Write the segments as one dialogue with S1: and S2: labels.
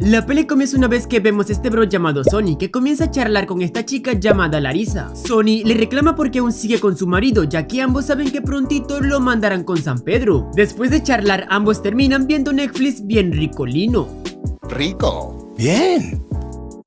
S1: La peli comienza una vez que vemos a este bro llamado Sonny que comienza a charlar con esta chica llamada Larissa. Sonny le reclama porque aún sigue con su marido, ya que ambos saben que prontito lo mandarán con San Pedro. Después de charlar, ambos terminan viendo Netflix bien ricolino.
S2: Rico.
S3: Bien.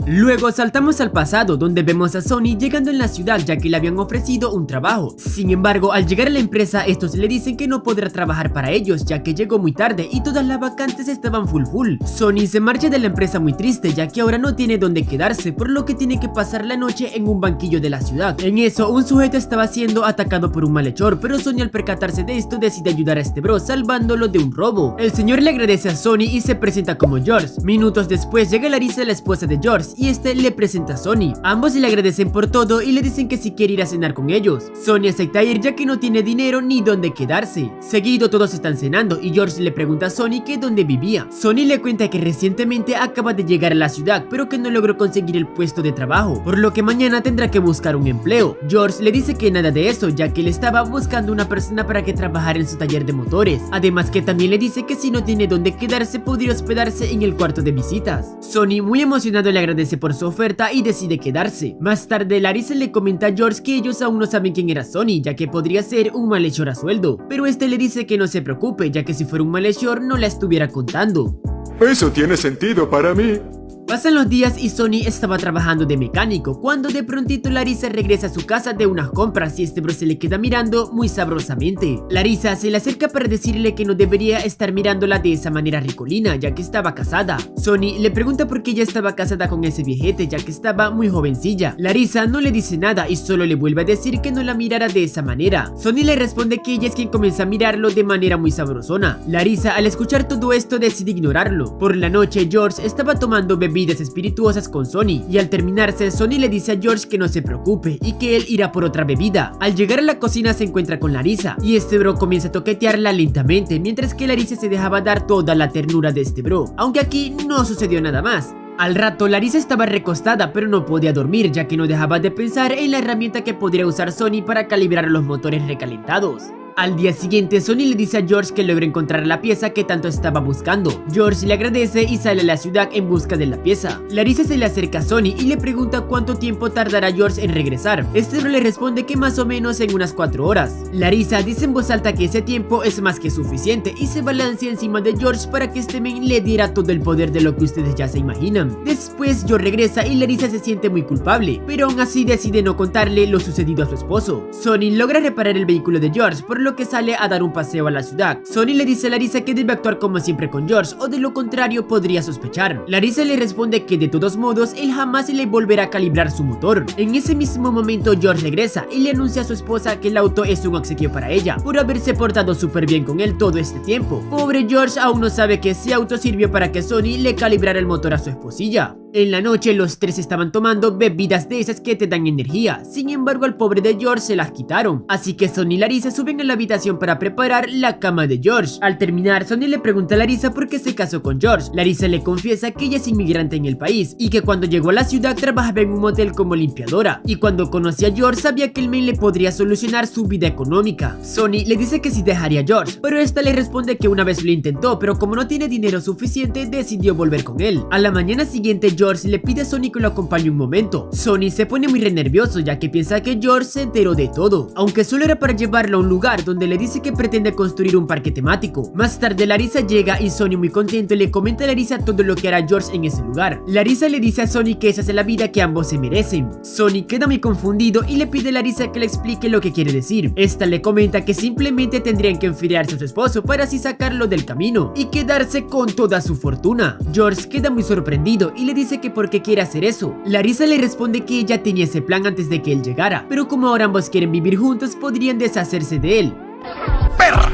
S1: Luego saltamos al pasado, donde vemos a Sonny llegando en la ciudad ya que le habían ofrecido un trabajo. Sin embargo, al llegar a la empresa, estos le dicen que no podrá trabajar para ellos ya que llegó muy tarde y todas las vacantes estaban full. Sonny se marcha de la empresa muy triste ya que ahora no tiene dónde quedarse, por lo que tiene que pasar la noche en un banquillo de la ciudad. En eso, un sujeto estaba siendo atacado por un malhechor, pero Sonny al percatarse de esto decide ayudar a este bro salvándolo de un robo. El señor le agradece a Sonny y se presenta como George. Minutos después llega Larissa, la esposa de George, y este le presenta a Sonny. Ambos le agradecen por todo y le dicen que si quiere ir a cenar con ellos. Sonny acepta ir ya que no tiene dinero ni dónde quedarse. Seguido todos están cenando y George le pregunta a Sonny que dónde vivía. Sonny le cuenta que recientemente acaba de llegar a la ciudad pero que no logró conseguir el puesto de trabajo, por lo que mañana tendrá que buscar un empleo. George le dice que nada de eso ya que él estaba buscando una persona para que trabajara en su taller de motores. Además que también le dice que si no tiene dónde quedarse podría hospedarse en el cuarto de visitas. Sonny muy emocionado le agradece por su oferta y decide quedarse. Más tarde Larissa le comenta a George que ellos aún no saben quién era Sonny, ya que podría ser un malhechor a sueldo, pero este le dice que no se preocupe ya que si fuera un malhechor no la estuviera contando.
S4: Eso tiene sentido para mí.
S1: Pasan los días y Sonny estaba trabajando de mecánico cuando de prontito Larissa regresa a su casa de unas compras y este bro se le queda mirando muy sabrosamente. Larissa se le acerca para decirle que no debería estar mirándola de esa manera ricolina ya que estaba casada. Sonny le pregunta por qué ella estaba casada con ese viejete ya que estaba muy jovencilla. Larissa no le dice nada y solo le vuelve a decir que no la mirara de esa manera. Sonny le responde que ella es quien comienza a mirarlo de manera muy sabrosona. Larissa al escuchar todo esto decide ignorarlo. Por la noche George estaba tomando bebidas espirituosas con Sonny y al terminarse Sonny le dice a George que no se preocupe y que él irá por otra bebida. Al llegar a la cocina se encuentra con Larissa y este bro comienza a toquetearla lentamente mientras que Larissa se dejaba dar toda la ternura de este bro, aunque aquí no sucedió nada más. Al rato Larissa estaba recostada pero no podía dormir ya que no dejaba de pensar en la herramienta que podría usar Sonny para calibrar los motores recalentados. Al día siguiente Sonny le dice a George que logra encontrar la pieza que tanto estaba buscando. George le agradece y sale a la ciudad en busca de la pieza. Larissa se le acerca a Sonny y le pregunta cuánto tiempo tardará George en regresar. Este bro le responde que más o menos en unas 4 horas. Larissa dice en voz alta que ese tiempo es más que suficiente y se balancea encima de George para que este men le diera todo el poder de lo que ustedes ya se imaginan. Después George regresa y Larissa se siente muy culpable, pero aún así decide no contarle lo sucedido a su esposo. Sonny logra reparar el vehículo de George por lo que sale a dar un paseo a la ciudad. Sonny le dice a Larissa que debe actuar como siempre con George o de lo contrario podría sospechar. Larissa le responde que de todos modos él jamás le volverá a calibrar su motor. En ese mismo momento George regresa y le anuncia a su esposa que el auto es un obsequio para ella por haberse portado súper bien con él todo este tiempo. Pobre George aún no sabe que ese auto sirvió para que Sonny le calibrara el motor a su esposilla. En la noche los tres estaban tomando bebidas de esas que te dan energía, sin embargo al pobre de George se las quitaron, así que Sonny y Larissa suben a la habitación para preparar la cama de George. Al terminar Sonny le pregunta a Larissa por qué se casó con George. Larissa le confiesa que ella es inmigrante en el país y que cuando llegó a la ciudad trabajaba en un motel como limpiadora y cuando conoció a George sabía que el men le podría solucionar su vida económica. Sonny le dice que sí dejaría a George, pero esta le responde que una vez lo intentó pero como no tiene dinero suficiente decidió volver con él. A la mañana siguiente George le pide a Sonny que lo acompañe un momento. Sonny se pone muy nervioso ya que piensa que George se enteró de todo, aunque solo era para llevarlo a un lugar donde le dice que pretende construir un parque temático. Más tarde Larissa llega y Sonny muy contento le comenta a Larissa todo lo que hará George en ese lugar. Larissa le dice a Sonny que esa es la vida que ambos se merecen. Sonny queda muy confundido y le pide a Larissa que le explique lo que quiere decir. Esta le comenta que simplemente tendrían que enfriarse a su esposo para así sacarlo del camino y quedarse con toda su fortuna. George queda muy sorprendido y le dice que por qué quiere hacer eso. Larissa le responde que ella tenía ese plan antes de que él llegara, pero como ahora ambos quieren vivir juntos podrían deshacerse de él.
S2: ¡Perra!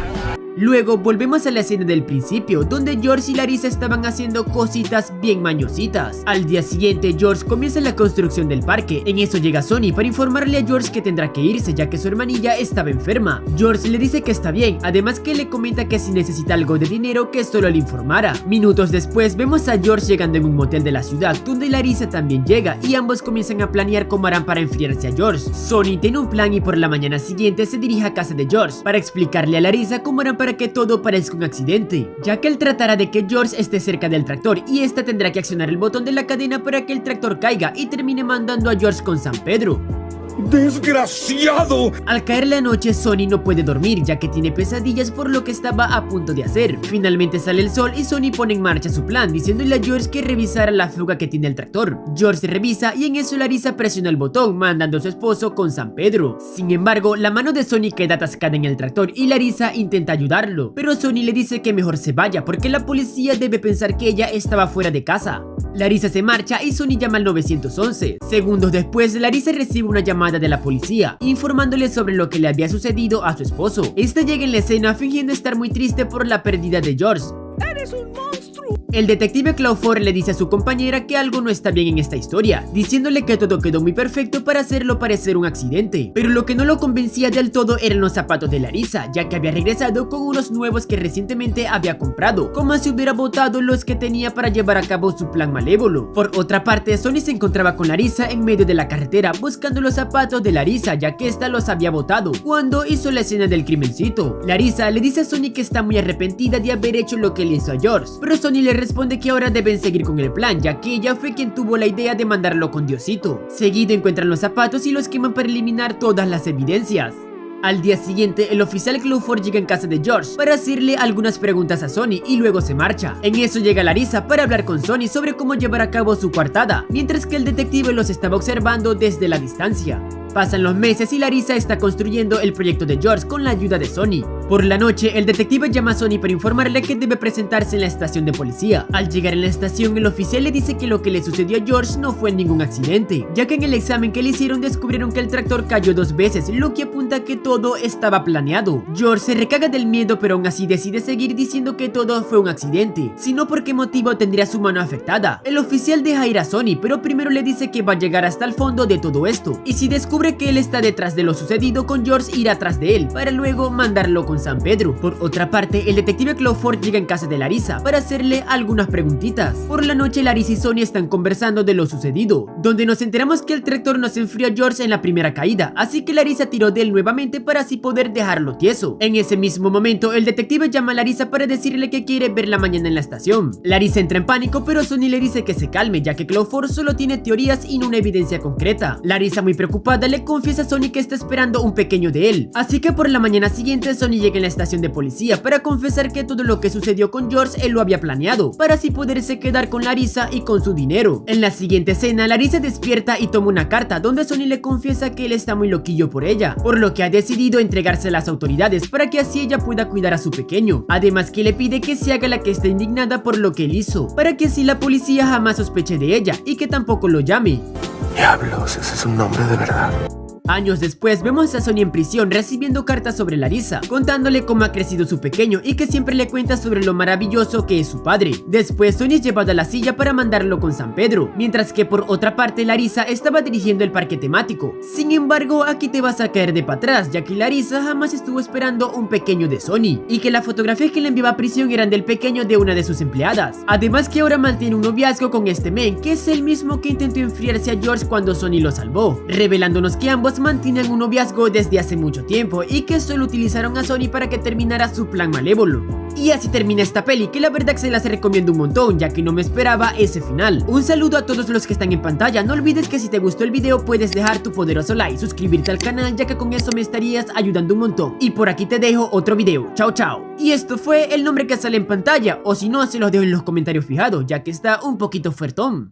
S1: Luego volvemos a la escena del principio, donde George y Larissa estaban haciendo cositas bien mañositas. Al día siguiente George comienza la construcción del parque. En eso llega Sonny para informarle a George que tendrá que irse ya que su hermanilla estaba enferma. George le dice que está bien, además que le comenta que si necesita algo de dinero que solo le informara. Minutos después vemos a George llegando en un motel de la ciudad, donde Larissa también llega y ambos comienzan a planear cómo harán para enfriarse a George. Sonny tiene un plan y por la mañana siguiente se dirige a casa de George para explicarle a Larissa cómo harán para para que todo parezca un accidente, ya que él tratará de que George esté cerca del tractor y esta tendrá que accionar el botón de la cadena para que el tractor caiga y termine mandando a George con San Pedro.
S2: ¡Desgraciado!
S1: Al caer la noche, Sonny no puede dormir ya que tiene pesadillas por lo que estaba a punto de hacer. Finalmente sale el sol y Sonny pone en marcha su plan, diciéndole a George que revisara la fuga que tiene el tractor. George revisa y en eso Larissa presiona el botón, mandando a su esposo con San Pedro. Sin embargo, la mano de Sonny queda atascada en el tractor y Larissa intenta ayudarlo, pero Sonny le dice que mejor se vaya porque la policía debe pensar que ella estaba fuera de casa. Larissa se marcha y Sonny llama al 911. Segundos después, Larissa recibe una llamada de la policía, informándole sobre lo que le había sucedido a su esposo. Este llega en la escena fingiendo estar muy triste por la pérdida de George.
S3: ¡Eres un monstruo!
S1: El detective Clawford le dice a su compañera que algo no está bien en esta historia, diciéndole que todo quedó muy perfecto para hacerlo parecer un accidente. Pero lo que no lo convencía del todo eran los zapatos de Larissa, ya que había regresado con unos nuevos que recientemente había comprado, como si hubiera botado los que tenía para llevar a cabo su plan malévolo. Por otra parte, Sonny se encontraba con Larissa en medio de la carretera buscando los zapatos de Larissa, ya que ésta los había botado cuando hizo la escena del crimencito. Larissa le dice a Sonny que está muy arrepentida de haber hecho lo que le hizo a George, pero Sonny le responde que ahora deben seguir con el plan, ya que ella fue quien tuvo la idea de mandarlo con Diosito. Seguido encuentran los zapatos y los queman para eliminar todas las evidencias. Al día siguiente, el oficial Clawford llega en casa de George para hacerle algunas preguntas a Sonny y luego se marcha. En eso llega Larissa para hablar con Sonny sobre cómo llevar a cabo su coartada, mientras que el detective los estaba observando desde la distancia. Pasan los meses y Larissa está construyendo el proyecto de George con la ayuda de Sonny. Por la noche, el detective llama a Sonny para informarle que debe presentarse en la estación de policía. Al llegar en la estación, el oficial le dice que lo que le sucedió a George no fue ningún accidente, ya que en el examen que le hicieron descubrieron que el tractor cayó 2 veces, lo que apunta a que todo estaba planeado. George se recaga del miedo, pero aún así decide seguir diciendo que todo fue un accidente, sino por qué motivo tendría su mano afectada. El oficial deja ir a Sonny, pero primero le dice que va a llegar hasta el fondo de todo esto, y si descubre que él está detrás de lo sucedido con George, irá tras de él, para luego mandarlo con San Pedro. Por otra parte, el detective Clawford llega en casa de Larissa para hacerle algunas preguntitas. Por la noche, Larissa y Sonny están conversando de lo sucedido, donde nos enteramos que el tractor no se enfrió a George en la primera caída, así que Larissa tiró de él nuevamente para así poder dejarlo tieso. En ese mismo momento, el detective llama a Larissa para decirle que quiere verla mañana en la estación. Larissa entra en pánico, pero Sonny le dice que se calme, ya que Clawford solo tiene teorías y no una evidencia concreta. Larissa, muy preocupada, le confiesa a Sonny que está esperando un pequeño de él, así que por la mañana siguiente Sonny llega en la estación de policía para confesar que todo lo que sucedió con George él lo había planeado, para así poderse quedar con Larissa y con su dinero. En la siguiente escena, Larissa despierta y toma una carta donde Sonny le confiesa que él está muy loquillo por ella, por lo que ha decidido entregarse a las autoridades para que así ella pueda cuidar a su pequeño. Además que le pide que se haga la que esté indignada por lo que él hizo, para que así la policía jamás sospeche de ella y que tampoco lo llame.
S5: Diablos, ese es un nombre de verdad.
S1: Años después vemos a Sonny en prisión recibiendo cartas sobre Larissa, contándole cómo ha crecido su pequeño y que siempre le cuenta sobre lo maravilloso que es su padre. Después Sonny es llevado a la silla para mandarlo con San Pedro, mientras que por otra parte Larissa estaba dirigiendo el parque temático. Sin embargo, aquí te vas a caer de para atrás, ya que Larissa jamás estuvo esperando un pequeño de Sonny, y que las fotografías que le enviaba a prisión eran del pequeño de una de sus empleadas. Además que ahora mantiene un noviazgo con este men, que es el mismo que intentó enfriarse a George cuando Sonny lo salvó, revelándonos que ambos mantienen un noviazgo desde hace mucho tiempo y que solo utilizaron a Sonny para que terminara su plan malévolo. Y así termina esta peli, que la verdad se las recomiendo un montón, ya que no me esperaba ese final. Un saludo a todos los que están en pantalla. No olvides que si te gustó el video puedes dejar tu poderoso like, suscribirte al canal, ya que con eso me estarías ayudando un montón. Y por aquí te dejo otro video. Chao chao. Y esto fue el nombre que sale en pantalla, o si no se los dejo en los comentarios fijados, ya que está un poquito fuertón.